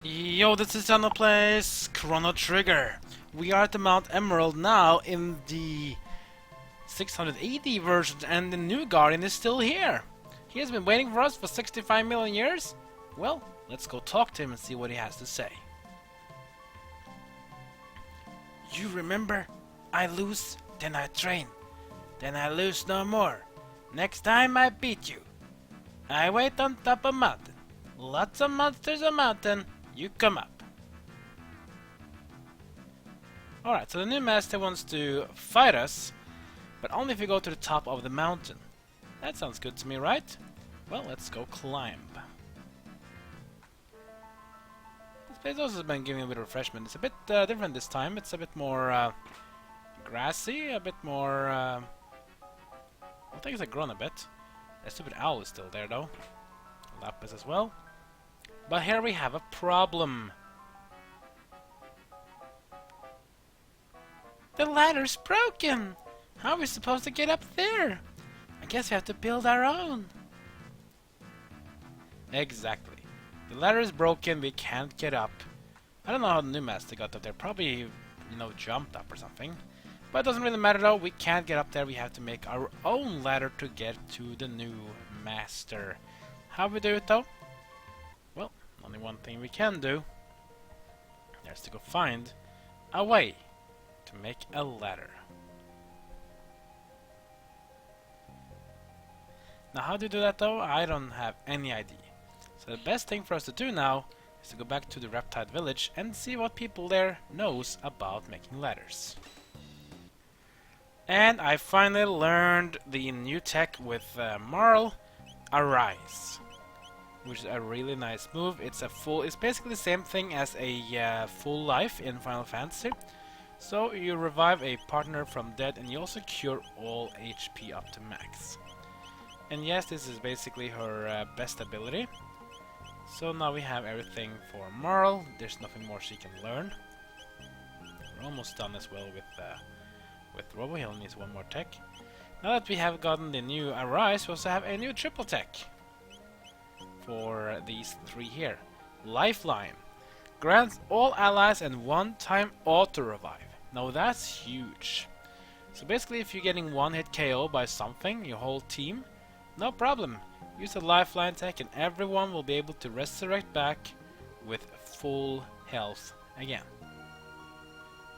Yo, this is Channel Plays Chrono Trigger. We are at the Mount Emerald now in the 680 version, and the new Guardian is still here. He has been waiting for us for 65 million years. Well, let's go talk to him and see what he has to say. You remember? I lose, then I train. Then I lose no more. Next time I beat you. I wait on top of mountain. Lots of monsters on mountain. You come up. Alright, so the new master wants to fight us, but only if we go to the top of the mountain. That sounds good to me, right? Well, let's go climb. This place also has been giving a bit of refreshment. It's a bit different this time. It's a bit more grassy, a bit more... I think it's grown a bit. That stupid owl is still there, though. Lapis as well. But here we have a problem. The ladder's broken! How are we supposed to get up there? I guess we have to build our own. Exactly. The ladder is broken, we can't get up. I don't know how the new master got up there. Probably, jumped up or something. But it doesn't really matter though, we can't get up there. We have to make our own ladder to get to the new master. How we do it though? Well, only one thing we can do. There's to go find a way to make a ladder. Now how do you do that though? I don't have any idea. So the best thing for us to do now is to go back to the reptite village and see what people there knows about making ladders. And I finally learned the new tech with Marl, Arise, which is a really nice move. It's basically the same thing as a full life in Final Fantasy. So you revive a partner from dead, and you also cure all HP up to max. And yes, this is basically her best ability. So now we have everything for Marl. There's nothing more she can learn. We're almost done as well with Robo. He only needs one more tech. Now that we have gotten the new Arise, we also have a new triple tech for these three here. Lifeline grants all allies and one-time auto-revive. Now that's huge. So basically if you're getting one hit KO by something, your whole team, no problem. Use a Lifeline tech and everyone will be able to resurrect back with full health again.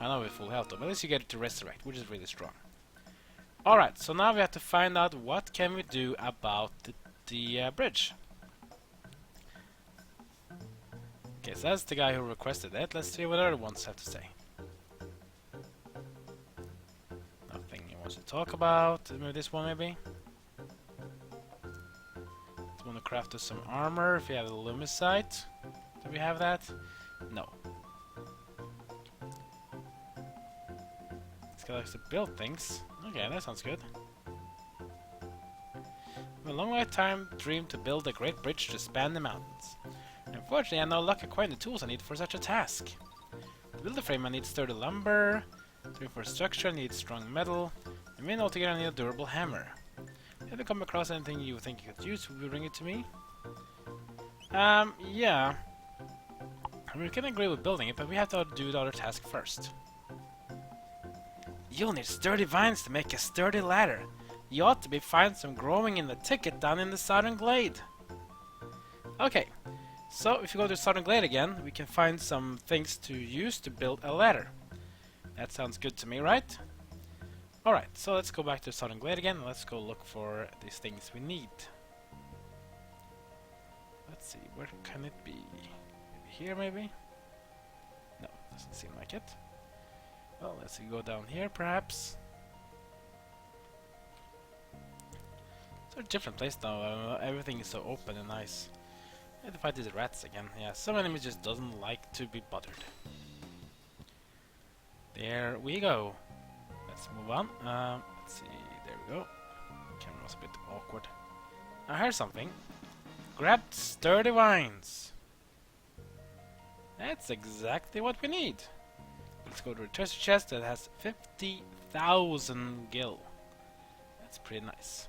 I know with full health though, but at least you get it to resurrect, which is really strong. Alright, so now we have to find out what can we do about the bridge. Okay, so that's the guy who requested it. Let's see what other ones have to say. Nothing he wants to talk about. Maybe this one, maybe? Just want to craft us some armor if we have the Lumicite. Do we have that? No. This guy likes to build things. Okay, that sounds good. A long lifetime dream to build a great bridge to span the mountains. Unfortunately, I have no luck acquiring the tools I need for such a task. To build a frame, I need sturdy lumber. To for structure, I need strong metal. And then altogether, I need a durable hammer. Have you come across anything you think you could use? Will you bring it to me? Yeah. I mean, we can agree with building it, but we have to do the other task first. You'll need sturdy vines to make a sturdy ladder. You ought to be find some growing in the thicket down in the southern glade. Okay. So, if you go to Southern Glade again, we can find some things to use to build a ladder. That sounds good to me, right? Alright, so let's go back to Southern Glade again, and let's go look for these things we need. Let's see, where can it be? Maybe here, maybe? No, doesn't seem like it. Well, let's see, go down here, perhaps. It's a different place now, everything is so open and nice. I have to fight these rats again. Yeah, some enemies just doesn't like to be bothered. There we go. Let's move on. Let's see. There we go. Camera was a bit awkward. I heard something. Grabbed sturdy vines. That's exactly what we need. Let's go to a treasure chest that has 50,000 gil. That's pretty nice.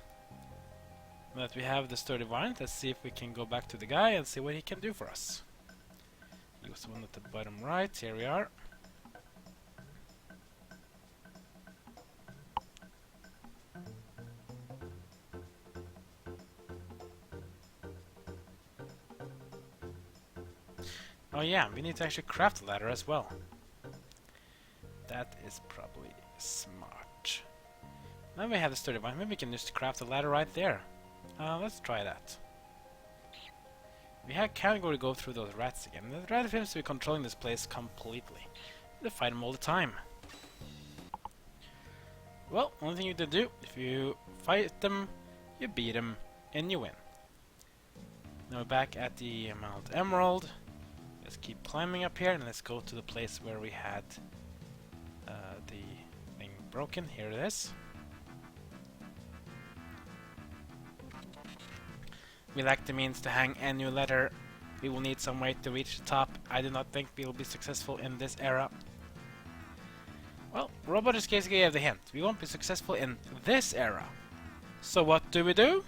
Now that we have the sturdy vine, let's see if we can go back to the guy and see what he can do for us. Use one at the bottom right. Here we are. Oh yeah, we need to actually craft a ladder as well. That is probably smart. Now we have the sturdy one. Maybe we can just craft a ladder right there. Let's try that. We can't go through those rats again. The rat seems to be controlling this place completely. They fight them all the time. Well, only thing you have to do, if you fight them, you beat them, and you win. Now we're back at the Mount Emerald. Let's keep climbing up here, and let's go to the place where we had the thing broken. Here it is. We lack the means to hang a new ladder. We will need some way to reach the top. I do not think we will be successful in this era. Well, Robot just basically gave the hint. We won't be successful in this era. So what do?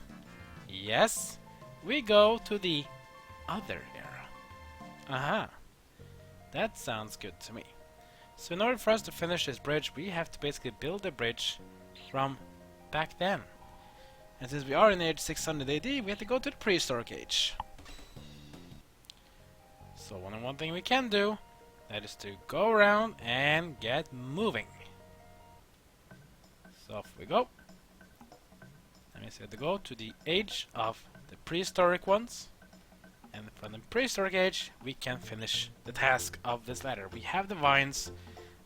Yes, we go to the other era. Aha. That sounds good to me. So in order for us to finish this bridge, we have to basically build a bridge from back then. And since we are in age 600 AD, we have to go to the prehistoric age. So one thing we can do, that is to go around and get moving. So off we go. That means we have to go to the age of the prehistoric ones. And from the prehistoric age, we can finish the task of this ladder. We have the vines,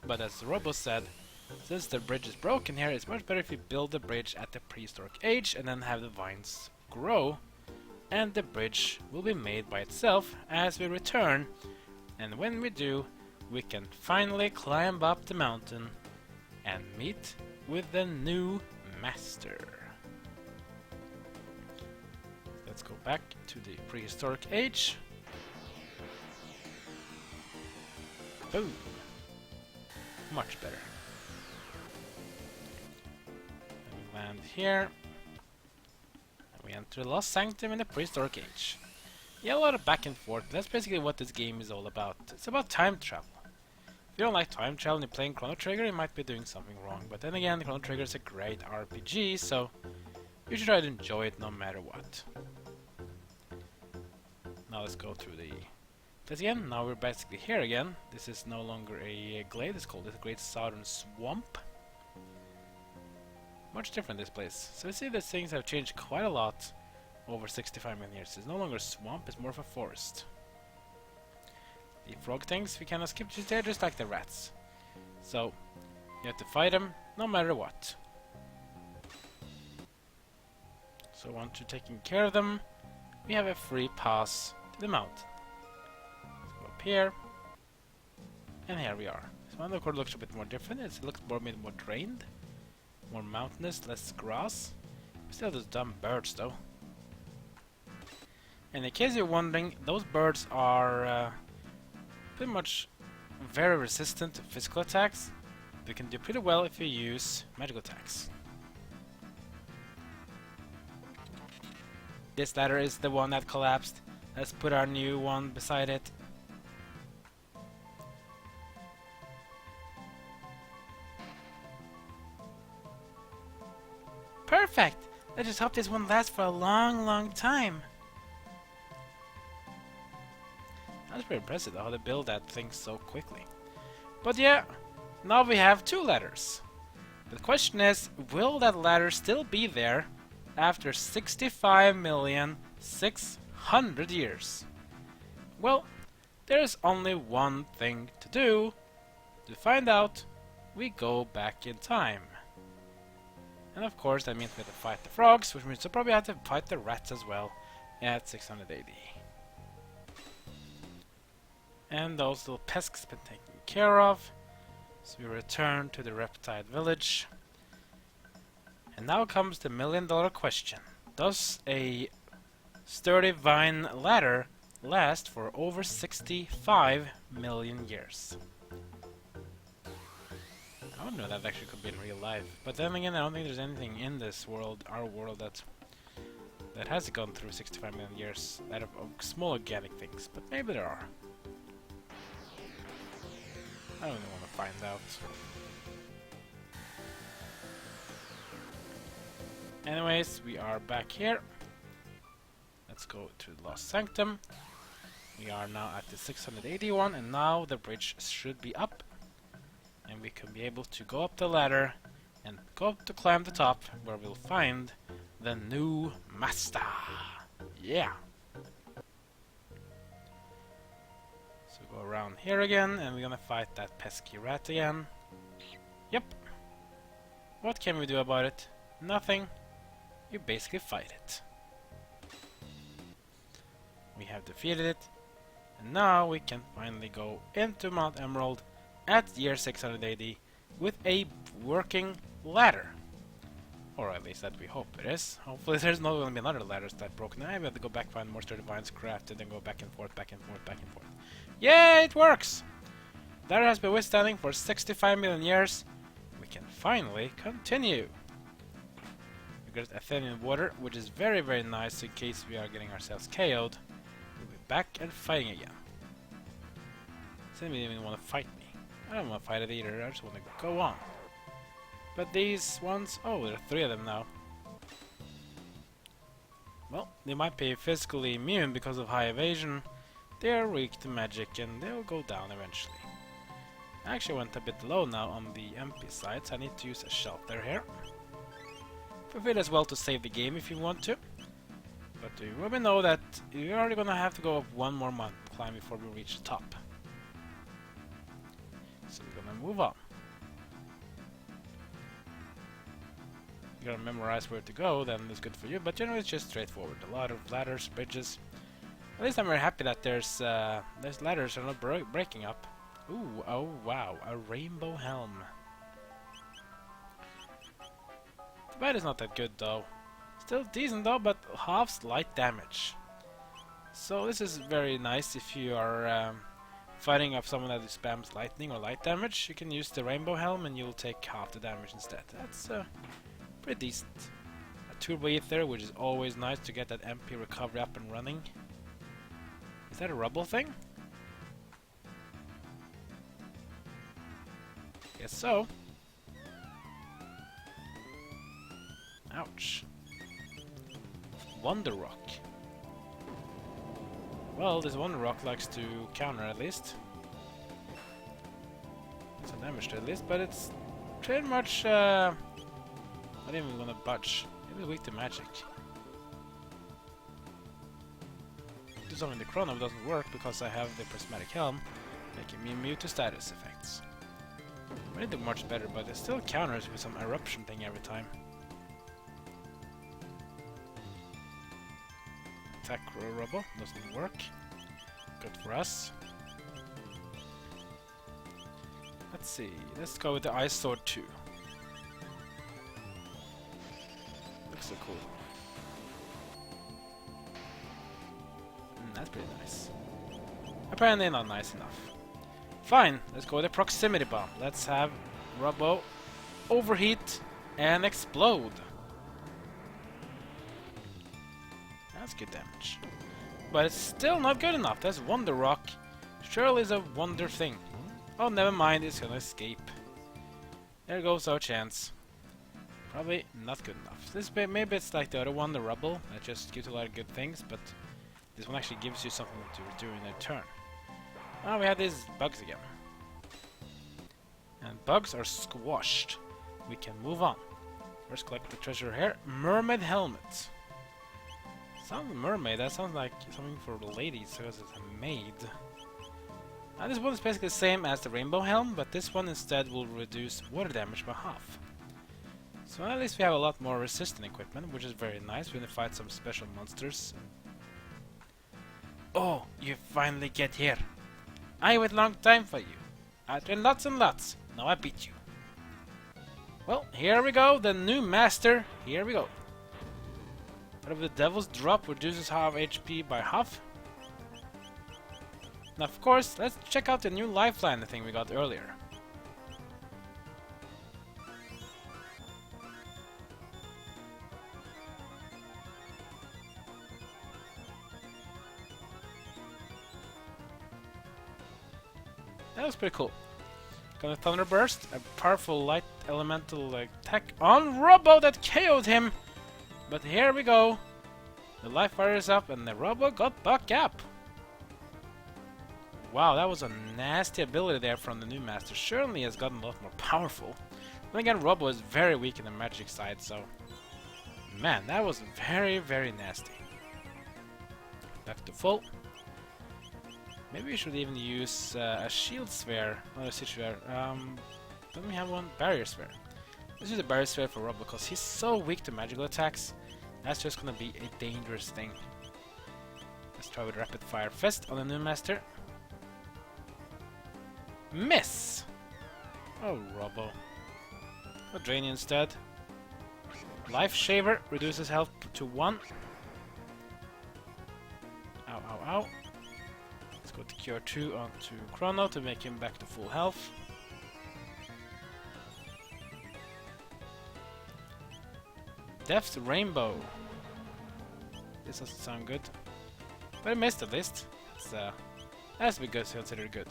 but as the Robo said, since the bridge is broken here, it's much better if you build the bridge at the prehistoric age and then have the vines grow, and the bridge will be made by itself as we return. And when we do, we can finally climb up the mountain and meet with the new master. Let's go back to the prehistoric age. Boom! Much better. We land here. And we enter Lost Sanctum in the prehistoric age. Yeah, a lot of back and forth. That's basically what this game is all about. It's about time travel. If you don't like time travel and you're playing Chrono Trigger, you might be doing something wrong. But then again, Chrono Trigger is a great RPG, so you should try to enjoy it no matter what. Now let's go through the place again. Now we're basically here again. This is no longer a glade, it's called the Great Southern Swamp. Much different this place. So you see that things have changed quite a lot over 65 million years. It's no longer a swamp, it's more of a forest. The frog things we cannot skip, they're just like the rats. So you have to fight them no matter what. So once you're taking care of them, we have a free pass to the mountain. Let's go up here, and here we are. This one of course looks a bit more different. It looks more drained, more mountainous, less grass. Still those dumb birds though. And in case you're wondering, those birds are pretty much very resistant to physical attacks. They can do pretty well if you use magical attacks. This ladder is the one that collapsed. Let's put our new one beside it. Perfect! Let's just hope this one lasts for a long time. That's pretty impressive how they build that thing so quickly. But yeah, now we have two ladders. The question is, will that ladder still be there after 65,600,000 years? Well, there's only one thing to do. To find out, we go back in time. And of course that means we have to fight the frogs, which means we'll probably have to fight the rats as well at 600 AD. And those little pests have been taken care of. So we return to the reptite village. And now comes the million-dollar question. Does a sturdy vine ladder last for over 65 million years? I don't know that actually could be in real life. But then again, I don't think there's anything in this world, our world, that has gone through 65 million years out of small organic things. But maybe there are. I don't even want to find out. Anyways, we are back here. Let's go to Lost Sanctum. We are now at the 681, and now the bridge should be up. And we can be able to go up the ladder and go up to climb the top, where we'll find the new master. Yeah! So go around here again, and we're gonna fight that pesky rat again. Yep. What can we do about it? Nothing. You basically fight it. We have defeated it, and now we can finally go into Mount Emerald at year 680 with a working ladder. Or at least that we hope it is. Hopefully there's not going to be another ladder that broken. I have to go back, find more sturdy vines, craft it, and go back and forth, back and forth, back and forth. Yeah, it works! Ladder has been withstanding for 65 million years. We can finally continue. We got Athenian water, which is very, very nice in case we are getting ourselves KO'd. We'll be back and fighting again. Some didn't even want to fight me. I don't want to fight it either, I just want to go on. But these ones, oh, there are 3 of them now. Well, they might be physically immune because of high evasion. They are weak to magic and they'll go down eventually. I actually went a bit low now on the MP side, so I need to use a shelter here. Feel free as well to save the game if you want to. But you will know that you're already gonna have to go up 1 more mountain climb before we reach the top. So we're gonna move on. You gotta memorize where to go, then it's good for you, but generally it's just straightforward. A lot of ladders, bridges. At least I'm very happy that there's ladders are not breaking up. Ooh, oh wow, a rainbow helm. The bite is not that good though. Still decent though, but halves light damage. So this is very nice if you are fighting off someone that spams lightning or light damage. You can use the rainbow helm and you'll take half the damage instead. That's pretty decent. A turbo ether, which is always nice to get that MP recovery up and running. Is that a rubble thing? Guess so. Ouch. Wonder Rock. Well, this Wonder Rock likes to counter at least. Some damage to at least, but it's pretty much not even gonna budge. Maybe weak to magic. Do something the Chrono doesn't work because I have the prismatic helm, making me immune to status effects. I did much better, but it still counters with some eruption thing every time. Attack rubble doesn't work. Good for us. Let's see. Let's go with the Ice Sword 2. Looks so cool. That's pretty nice. Apparently not nice enough. Fine, let's go with the proximity bomb. Let's have Rubbo overheat and explode. That's good damage. But it's still not good enough. That's Wonder Rock. Surely is a wonder thing. Oh, never mind, it's gonna escape. There goes our chance. Probably not good enough. This maybe it's like the other one, the Rubble, that just gives a lot of good things, but this one actually gives you something to do in a turn. Oh, we have these bugs again. And bugs are squashed. We can move on. First collect the treasure here. Mermaid Helmets. Sounds mermaid, that sounds like something for ladies because it's a maid. And this one is basically the same as the rainbow helm, but this one instead will reduce water damage by half. So at least we have a lot more resistant equipment, which is very nice when we fight some special monsters. Oh, you finally get here. I wait long time for you. I trained lots and lots. Now I beat you. Well, here we go. The new master. Here we go. Out of the Devil's Drop reduces half HP by half. Now, of course, let's check out the new Lifeline thing we got earlier. That was pretty cool. Gonna Thunder Burst, a powerful light elemental attack on Robo that KO'd him. But here we go. The life fire is up and the Robo got back up. Wow, that was a nasty ability there from the new master. Certainly has gotten a lot more powerful. Then again, Robo is very weak in the magic side, so... Man, that was very, very nasty. Back to full. Maybe we should even use a shield sphere, not a siege sphere. Don't we have one? Barrier sphere. Let's use a barrier sphere for Robo because he's so weak to magical attacks. That's just gonna be a dangerous thing. Let's try with Rapid Fire Fist on the new master. Miss! Oh, Robo. I'll drain you instead. Life Shaver reduces health to 1. Ow, ow, ow. Let's go to Cure 2 onto Chrono to make him back to full health. Death's Rainbow. This doesn't sound good. But I missed at least. It's, has to be good, so considered good.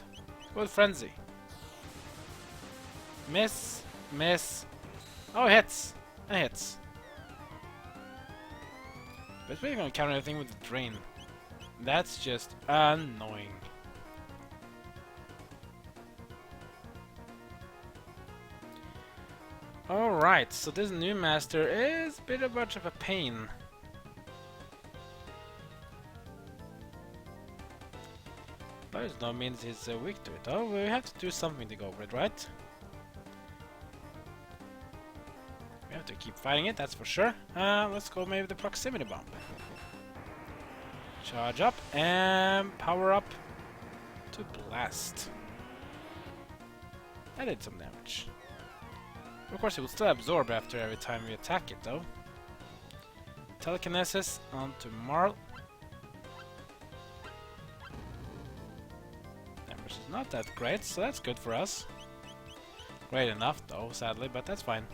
Go with Frenzy. Miss. Miss. Oh, hits. It hits. But we're gonna counter anything with the Drain. That's just annoying. Alright, so this new master is a bit much of a pain. But there's no means he's weak to it. Oh, we have to do something to go over it, right? We have to keep fighting it, that's for sure. Let's go maybe the proximity bomb. Charge up and power up to blast. That did some damage. Of course, it will still absorb after every time we attack it, though. Telekinesis onto Marl. Damage is not that great, so that's good for us. Great enough, though, sadly, but that's fine.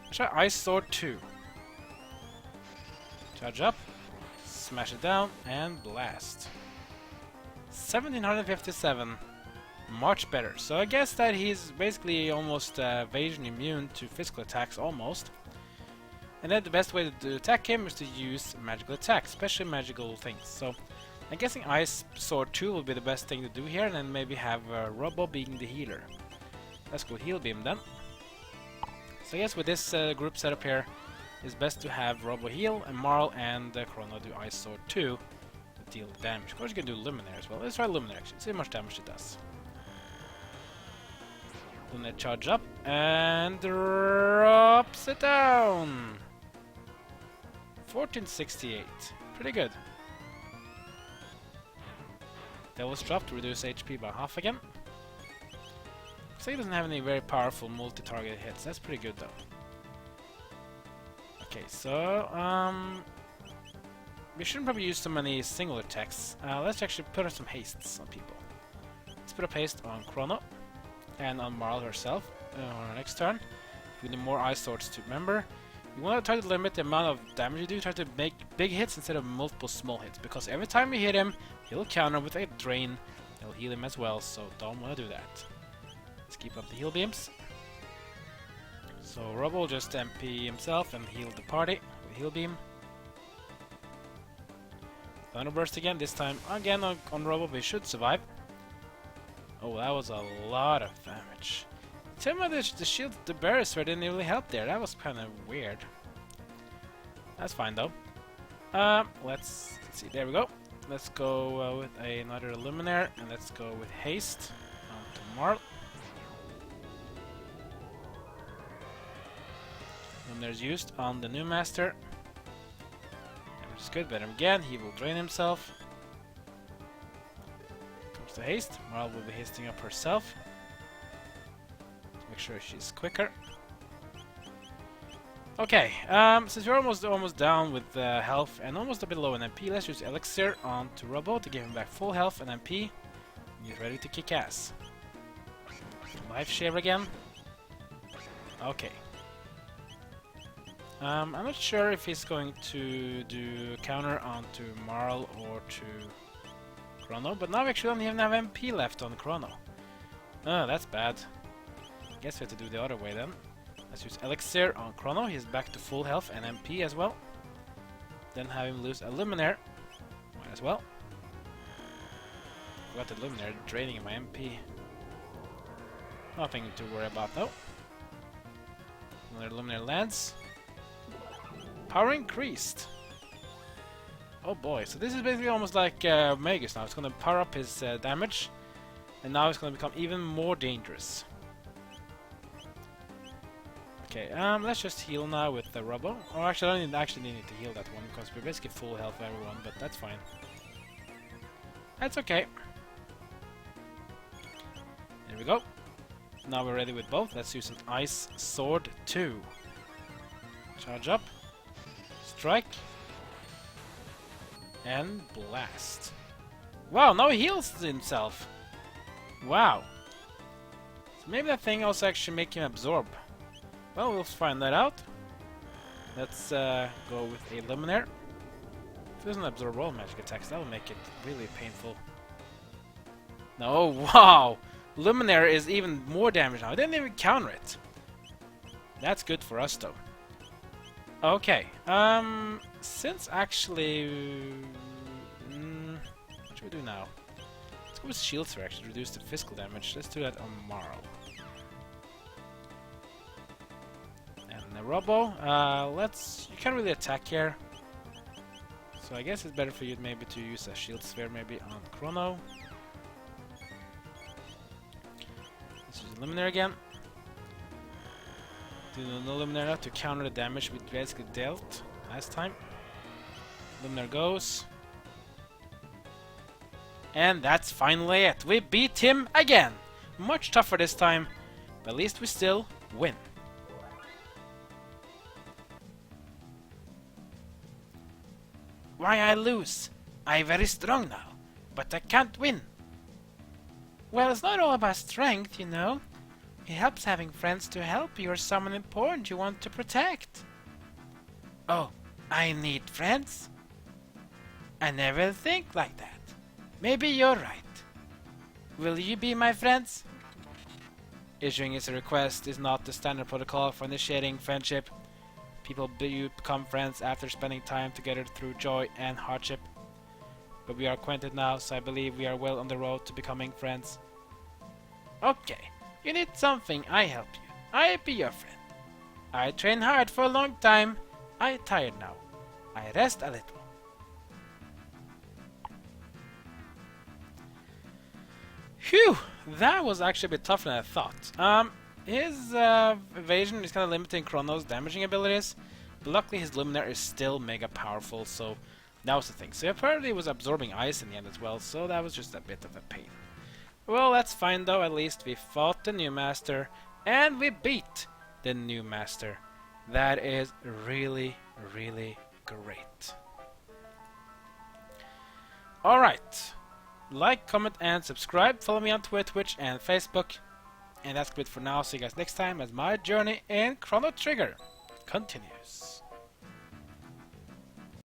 Let's try Ice Sword 2. Charge up, smash it down, and blast. 1757. Much better. So I guess that he's basically almost evasion immune to physical attacks, almost. And then the best way to attack him is to use magical attacks, especially magical things. So I'm guessing Ice Sword 2 will be the best thing to do here, and then maybe have Robo being the healer. Let's go Heal Beam then. So I guess with this group setup here, it's best to have Robo heal, and Marl and Chrono do Ice Sword 2 to deal damage. Of course you can do Luminary as well. Let's try Luminary actually, see how much damage it does. Then they charge up and drops it down. 1468. Pretty good. Devil's Drop to reduce HP by half again. So he doesn't have any very powerful multi-target hits. That's pretty good though. Okay, so we shouldn't probably use so many single attacks. Let's actually put on some hastes on people. Let's put a haste on Chrono. And on Marl herself on our next turn. We need more Ice Swords to remember. You want to try to limit the amount of damage you do. Try to make big hits instead of multiple small hits. Because every time you hit him, he'll counter with a Drain. It'll heal him as well, so don't want to do that. Let's keep up the heal beams. So Robo will just MP himself and heal the party with Heal Beam. Thunder Burst again, this time again on Robo, but he should survive. Oh, that was a lot of damage. Tell me the shield, the barrier sphere didn't really help there. That was kind of weird. That's fine though. Let's see. There we go. Let's go with another Luminaire, and let's go with haste onto Marl. Luminaire's used on the new master, which is good. But again, he will drain himself. To haste. Marl will be hasting up herself to make sure she's quicker. Okay, since we're almost down with health and almost a bit low in MP, let's use Elixir onto Robo to give him back full health and MP. Get ready to kick ass. Life Share again. Okay. I'm not sure if he's going to do counter onto Marl or to Chrono, but now we actually don't even have MP left on Chrono. Oh, that's bad. Guess we have to do the other way then. Let's use Elixir on Chrono. He's back to full health and MP as well. Then have him lose a Luminaire. Might as well. Got the Luminaire draining my MP. Nothing to worry about though. Another Luminaire lands. Power increased. Oh boy, so this is basically almost like Magus now. It's gonna power up his damage. And now it's gonna become even more dangerous. Okay, let's just heal now with the Rubble. Oh, actually, I don't actually need to heal that one because we're basically full health everyone, but that's fine. That's okay. There we go. Now we're ready with both. Let's use an Ice Sword 2. Charge up. Strike. And blast. Wow, now he heals himself. Wow. So maybe that thing also actually make him absorb. Well, we'll find that out. Let's go with a Luminaire. If it doesn't absorb all magic attacks, that will make it really painful. No, wow! Luminaire is even more damage now. I didn't even counter it. That's good for us, though. Okay, since actually... what should we do now? Let's go with Shield Sphere, actually, reduce the physical damage. Let's do that on Marl. Robo, you can't really attack here, so I guess it's better for you maybe to use a Shield Sphere maybe on Chrono. Let's use Luminaire again. Do no Luminaire to counter the damage we basically dealt last time. Luminaire goes. And that's finally it. We beat him again. Much tougher this time, but at least we still win. Why I lose? I very strong now, but I can't win. Well, it's not all about strength, you know. It helps having friends to help you or someone important you want to protect. Oh, I need friends? I never think like that. Maybe you're right. Will you be my friends? Issuing his request is not the standard protocol for initiating friendship. People become friends after spending time together through joy and hardship. But we are acquainted now, so I believe we are well on the road to becoming friends. Okay, you need something, I help you. I be your friend. I train hard for a long time. I tired now. I rest a little. Phew, that was actually a bit tougher than I thought. His evasion is kind of limiting Chrono's damaging abilities, but luckily his Luminaire is still mega powerful, so that was the thing. So apparently he was absorbing ice in the end as well, so that was just a bit of a pain. Well, that's fine though, at least we fought the new master, and we beat the new master. That is really, really great. Alright, like, comment, and subscribe. Follow me on Twitter, Twitch, and Facebook. And that's good for now. See you guys next time as my journey in Chrono Trigger continues.